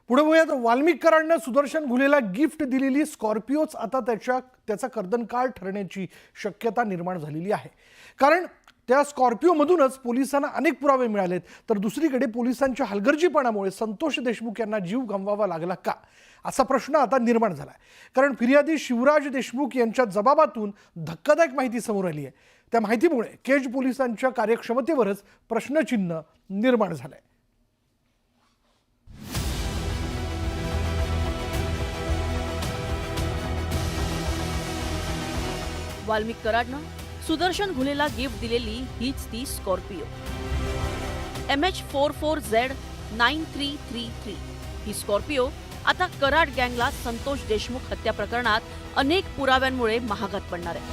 पुढे वयात वाल्मिक कराडनं सुदर्शन घुलेला गिफ्ट दिलेली स्कॉर्पिओच आता त्याचा कर्दनकाळ ठरण्याची शक्यता निर्माण झालेली आहे। कारण त्या स्कॉर्पिओमधूनच पोलिसांना अनेक पुरावे मिळालेत, तर दुसरीकडे पोलिसांच्या हलगर्जीपणामुळे संतोष देशमुख यांना जीव गमवावा लागला का, असा प्रश्न आता निर्माण झालाय। कारण फिर्यादी शिवराज देशमुख यांच्या जबाबातून धक्कादायक माहिती समोर आली आहे। त्या माहितीमुळे केज पोलिसांच्या कार्यक्षमतेवरच प्रश्नचिन्ह निर्माण झालंय। वाल्मिक कराडनं सुदर्शन घुलेला गिफ्ट दिलेली हीच ती स्कॉर्पिओ MH44Z9333। ही स्कॉर्पिओ आता कराड गँगला संतोष देशमुख हत्या प्रकरणात अनेक पुराव्यांमुळे महागात पडणार आहे।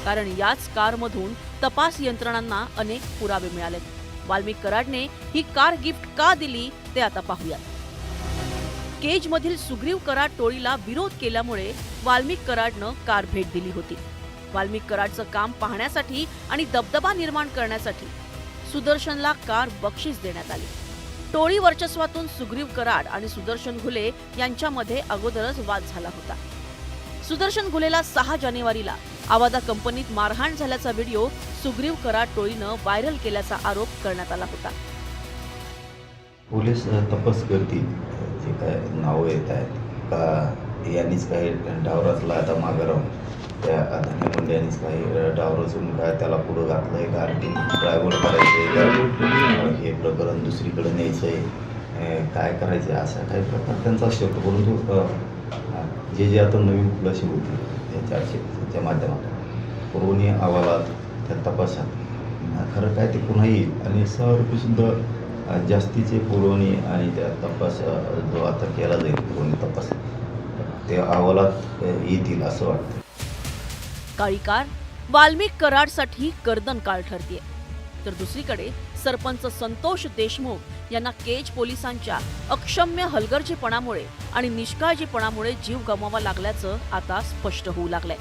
कारण याच कारमधून तपास यंत्रणांना अनेक पुरावे मिळालेत। वाल्मिक कराडने ही कार गिफ्ट का दिली ते आता पाहूयात। केजमधील सुग्रीव कराड टोळीला विरोध केल्यामुळे वाल्मिक कराडनं कार भेट दिली होती। वाल्मिक कराडचं काम पाहण्यासाठी आणि दबदबा निर्माण करण्यासाठी सुदर्शनला कार बक्षीस देण्यात आली। टोळी वर्चस्वातून सुग्रीव कराड आणि सुदर्शन घुले यांच्यामध्ये अगोदरच वाद झाला होता। सुदर्शन घुलेला 6 जानेवारीला आवादा कंपनीत मारहाण झाल्याचा व्हिडिओ सुग्रीव कराड टोळीनं व्हायरल केल्याचा आरोप करण्यात आला होता। पोलीस तपास करतील, जे काय नावं येत आहेत का यांनीच काही डाव रचला, आता मागं राहून त्या धन्य मुंडे यांनीच काही डाव रचून काय त्याला पुढं घातलं आहे का, ड्रायव्हर करायचं आहे का, हे प्रकरण दुसरीकडे न्यायचं आहे, काय करायचं आहे, असा काही प्रकार त्यांचा शकतो। परंतु जे आता नवीन खुलासे होतील त्या चार्जशीटच्या माध्यमातून पुरवणी अहवालात त्या तपासात खरं काय ते पुन्हा येईल आणि 6 रुपयेसुद्धा जास्तीचे पुरवणी आणि त्या तपास जो आता केला जाईल पुरवणी तपास ते अहवालात येतील असं वाटतं। काळी कार वाल्मिक कराडसाठी कर्दनकाळ ठरतीये, तर दुसरीकडे सरपंच संतोष देशमुख यांना केज पोलिसांच्या अक्षम्य हलगर्जीपणामुळे आणि निष्काळजीपणामुळे जीव गमवावा लागल्याचं आता स्पष्ट होऊ लागलंय।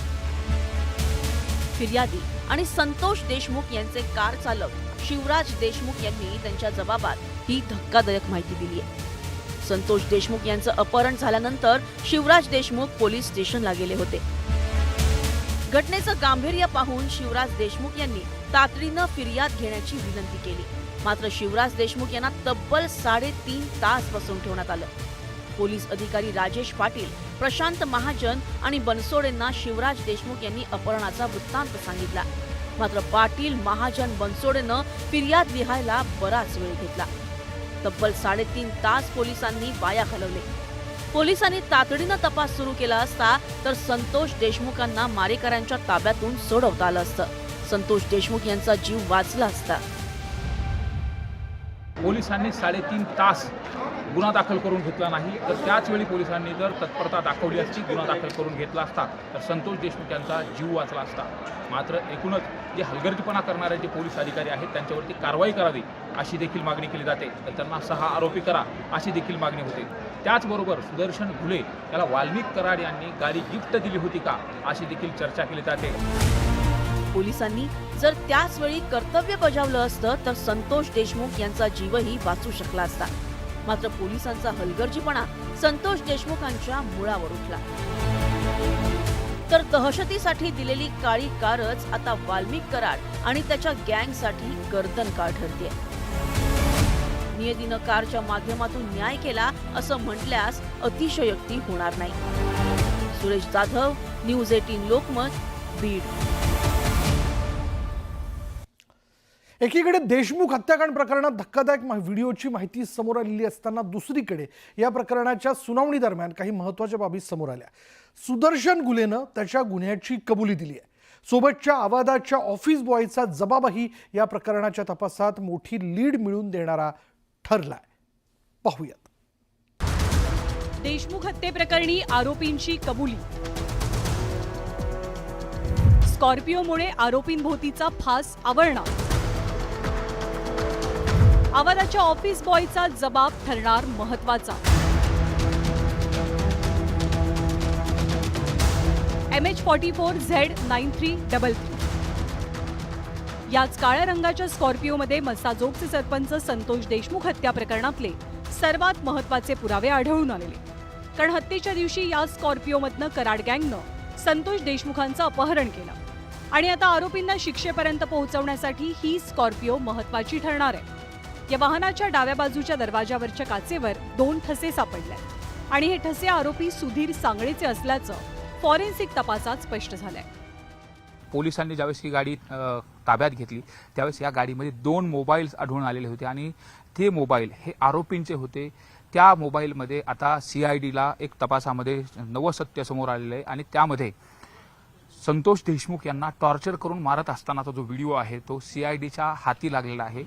फिर्यादी आणि संतोष देशमुख यांचे कार चालक शिवराज देशमुख यांनी त्यांच्या जबाबात ही धक्कादायक माहिती दिली आहे। संतोष देशमुख यांचं अपहरण झाल्यानंतर शिवराज देशमुख पोलीस स्टेशनला गेले होते। घटनेचं गांभीर्य पाहून शिवराज देशमुख यांनी तातडीनं फिर्याद घेण्याची विनंती केली, मात्र शिवराज देशमुख यांना तब्बल 3.5 तास बसवून ठेवण्यात आलं। पोलीस अधिकारी राजेश पाटील, प्रशांत महाजन आणि बनसोडेंना शिवराज देशमुख यांनी अपहरणाचा वृत्तांत सांगितला, मात्र पाटील, महाजन, बनसोडेनं फिर्याद लिहायला बराच वेळ घेतला। तब्बल 3.5 तास पोलिसांनी वाया घालवले। पोलिसांनी तातडीनं तपास सुरू केला असता तर संतोष देशमुखांना मारेकऱ्यांच्या ताब्यातून सोडवता आलं असतं। संतोष देशमुख यांचा जीव वाचला असता। पोलिसांनी 3.5 तास गुन्हा दाखल करून घेतला नाही, तर त्याच वेळी पोलिसांनी जर तत्परता दाखवली असती, गुन्हा दाखल करून घेतला असता, तर संतोष देशमुख यांचा जीव वाचला असता। मात्र एकूणच जे हलगर्जीपणा करणारे जे पोलीस अधिकारी आहेत त्यांच्यावरती कारवाई करावी अशी देखील मागणी केली जाते, तर त्यांना 6 आरोपी करा अशी देखील मागणी होते। त्याचबरोबर सुदर्शन घुले याला वाल्मिक कराड यांनी गाडी गिफ्ट दिली होती का अशी देखील चर्चा केली जाते। पोलिसांनी जर त्याच वेळी कर्तव्य बजावलं असतं तर संतोष देशमुख यांचा जीवही वाचू शकला असता, मात्र पोलिसांचा हलगर्जीपणा संतोष देशमुखांच्या मुळावर उठला। तर दहशतीसाठी दिलेली काळी कारच आता वाल्मिक कराड आणि त्याच्या गँगसाठी कर्दनकाळ ठरतेय। नियतीनं कारच्या माध्यमातून न्याय केला असं म्हटल्यास अतिशयोक्ती होणार नाही। सुरेश जाधव, न्यूज 18 लोकमत, बीड। एकीकडे देशमुख हत्याकांड प्रकरणात धक्कादायक व्हिडिओची माहिती समोर आलेली असताना दुसरीकडे या प्रकरणाच्या सुनावणी दरम्यान काही महत्त्वाच्या बाबी समोर आल्या। सुदर्शन घुलेनं त्याच्या गुन्ह्याची कबुली दिली आहे। सोबतच्या आवादाच्या ऑफिस बॉयचा जबाबही या प्रकरणाच्या तपासात मोठी लीड मिळवून देणारा ठरलाय। पाहूयात। देशमुख हत्येप्रकरणी आरोपींची कबुली। स्कॉर्पिओमुळे आरोपींभोवतीचा फास आवळणार। आवादाच्या ऑफिस बॉयचा जबाब ठरणार महत्वाचा। MH44Z9333। याच काळ्या रंगाच्या स्कॉर्पिओमध्ये मस्साजोगचे सरपंच संतोष देशमुख हत्या प्रकरणातले सर्वात महत्त्वाचे पुरावे आढळून आलेले. कारण हत्येच्या दिवशी या स्कॉर्पिओमधनं कराड गँगनं संतोष देशमुखांचं अपहरण केलं आणि आता आरोपींना शिक्षेपर्यंत पोहोचवण्यासाठी ही स्कॉर्पिओ महत्त्वाची ठरणार आहे. या वाहनाच्या डाव्या बाजूच्या दरवाजावरच्या काचेवर 2 ठसे सापडले आणि हे ठसे आरोपी सुधीर सांगळेचे असल्याचं फॉरेन्सिक तपासात स्पष्ट झालंय. पोलिसांनी ज्यावेळेस ही गाडी ताब्यात घेतली त्यावेळेस या गाडीमध्ये 2 मोबाईल्स आढळून आलेले होते आणि ते मोबाईल हे आरोपींचे होते. त्या मोबाईलमध्ये आता CIDला एक तपासामध्ये नवं सत्य समोर आलेलं आहे आणि त्यामध्ये संतोष देशमुख यांना टॉर्चर करून मारत असतानाचा जो व्हिडिओ आहे तो CIDच्या हाती लागलेला आहे.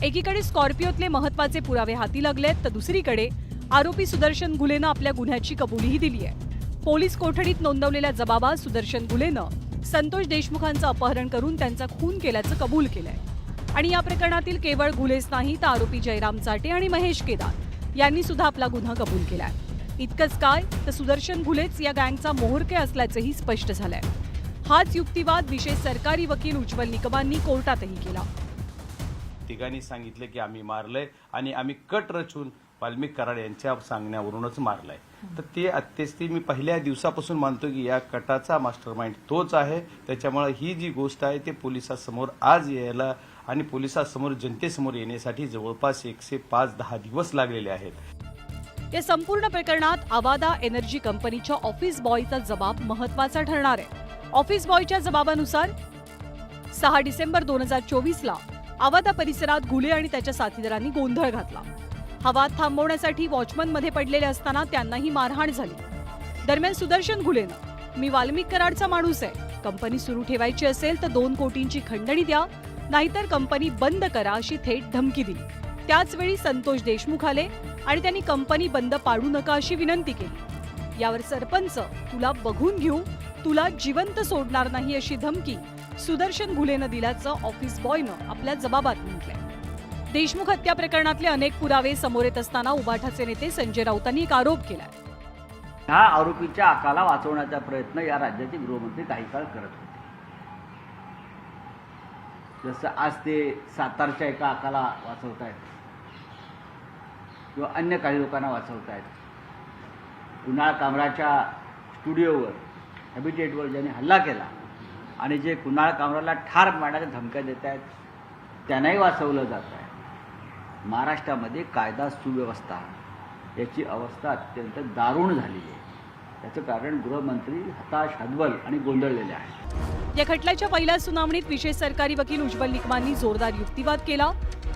एकीकडे स्कॉर्पिओतले महत्त्वाचे पुरावे हाती लागलेत तर दुसरीकडे आरोपी सुदर्शन घुलेनं आपल्या गुन्ह्याची कबुलीही दिली आहे. पोलीस कोठडीत नोंदवलेल्या जबाबात सुदर्शन घुलेनं संतोष देशमुखांचं अपहरण करून त्यांचा खून केल्याचं कबूल केलंय. आणि या प्रकरणातील केवळ घुलेच नाही तर आरोपी जयराम चाटे आणि महेश केदार यांनी सुद्धा आपला गुन्हा कबूल केलाय. इतकंच काय तर सुदर्शन घुलेच या गँगचा मोहरके असल्याचंही स्पष्ट झालंय. हाच युक्तिवाद विशेष सरकारी वकील उज्ज्वल निकमांनी कोर्टातही केला. तिघांनी सांगितलं की आम्ही मारलंय आणि आम्ही कट रचून वाल्मिक कराड यांच्या सांगण्यावरूनच मारलंय. तर ते अत्यस्ती मी पहिल्या दिवसापासून मानतो की या कटाचा मास्टरमाइंड तोच आहे. त्याच्यामुळे ही जी गोष्ट आहे ते पोलिसांसमोर आज यायला आणि पोलिसांसमोर जनतेसमोर येण्यासाठी जवळपास 105-10 दिवस लागलेले आहेत. या संपूर्ण प्रकरणात आवादा एनर्जी कंपनीच्या ऑफिस बॉयचा जबाब महत्त्वाचा ठरणार आहे. ऑफिस बॉयच्या जबाबानुसार 6 डिसेंबर 2024ला आवादा परिसरात घुले आणि त्याच्या साथीदारांनी गोंधळ घातला. हा वाद थांबवण्यासाठी वॉचमनमध्ये पडलेले असताना त्यांनाही मारहाण झाली. दरम्यान सुदर्शन घुलेनं मी वाल्मिक कराडचा माणूस आहे, कंपनी सुरू ठेवायची असेल तर 2 कोटींची खंडणी द्या नाहीतर कंपनी बंद करा अशी थेट धमकी दिली. त्याचवेळी संतोष देशमुख आले आणि त्यांनी कंपनी बंद पाडू नका अशी विनंती केली. यावर सरपंच तुला बघून घेऊ, तुला जिवंत सोडणार नाही अशी धमकी सुदर्शन घुलेनं दिल्याचं ऑफिस बॉयनं आपल्या जबाबात म्हटलंय. देशमुख हत्या प्रकरणातले अनेक पुरावे समोर येत असताना उबाठाचे नेते संजय राऊतांनी एक आरोप केलाय. ह्या आरोपीच्या आकाला वाचवण्याचा प्रयत्न या राज्याचे गृहमंत्री काही काळ करत होते. जसं आज ते सातारच्या एका आकाला वाचवतायत किंवा अन्य काही लोकांना वाचवतायत. कुणाल कामराच्या स्टुडिओवर हॅबिटेटवर ज्यांनी हल्ला केला आणि जे कुणाल कामराला ठार मारण्याच्या धमक्या देत आहेत त्यांनाही वाचवलं जात आहे. महाराष्ट्रामध्ये कायदा सुव्यवस्था याची अवस्था अत्यंत दारुण झालेली आहे. याचं कारण गृहमंत्री हताश, हतबल आणि गोंधळलेले आहेत. या खटल्याच्या पहिल्या सुनावणीत विशेष सरकारी वकील उज्ज्वल निकमांनी जोरदार युक्तिवाद केला.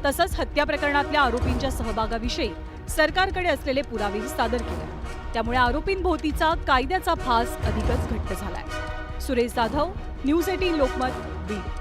तसंच हत्या प्रकरणातल्या आरोपींच्या सहभागाविषयी सरकारकडे असलेले पुरावेही सादर केले. त्यामुळे आरोपींभोवतीचा कायद्याचा फास अधिकच घट्ट झालाय. सुरेश जाधव, न्यूज 18 लोकमत, बीड.